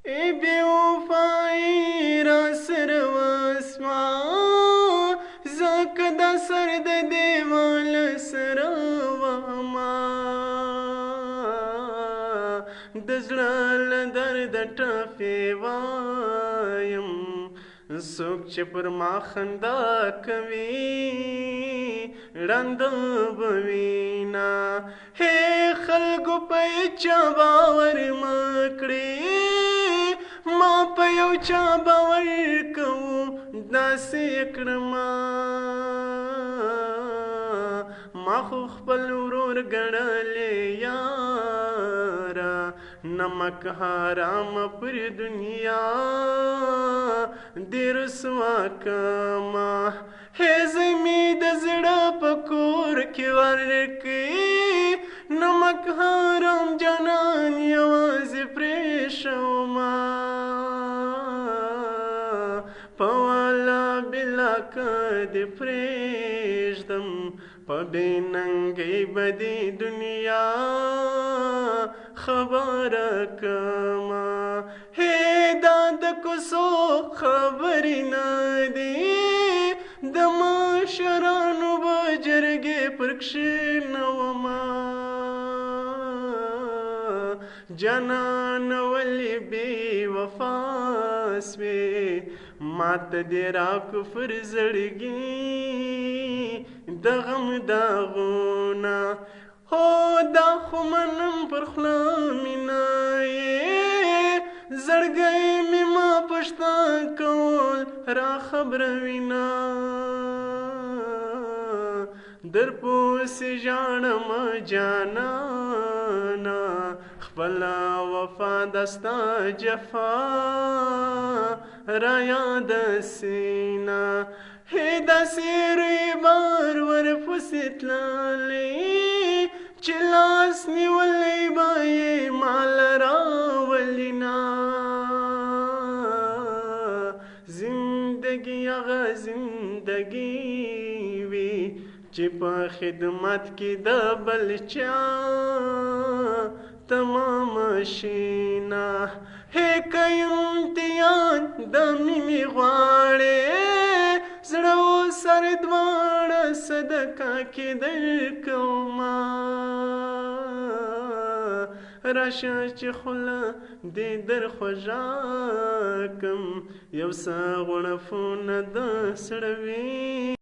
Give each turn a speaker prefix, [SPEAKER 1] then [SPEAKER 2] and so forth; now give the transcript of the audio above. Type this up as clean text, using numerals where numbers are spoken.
[SPEAKER 1] ای بی وفایی را سره وسما زکه د سر د دیوال سره وما د زړه له درده ټپې وایم څوک چې پر ما خندا کوي ړنده به وینا هی خلکو په چا باور مه کړې ما په یو چا باور کوو داسې یې کړمه ما خو خپل ورور ګڼلې یاره نمک حرام پر دنیا دې رسوا کما هی زمي د زړه په کور کې ورکړي نمک حرام جانان یوازې پرېښوما په والا بلا که دې پرېږدم په بې ننګۍ به دې دنیا خبره کما هی دا د کوڅو خبرې نه دي د مشرانو به جرګې پر کښېنومه جانان ولې بې وفا سوې ماته دې راکفر زړګي د غم داغونه هو دا خو منم پر خوله مې نه یې زړګی مې ما پښتا کول را خبروینه در پوسې ژاړم جانانه خپله وفا دا ستا جفا را یاده سینه هی داسې روی بار ورپسې تللی چې لاس نیولی به یې مال راولینا زندگی هغه زندگی وي چې په خدمت کې د بل چا تمام شینا هی که امتحان د مینې غواړې زړه و سر دواړه صدقه کې درکومه راشه چې خوله دې در خوږه کم یو څه غوړفونه د سړوي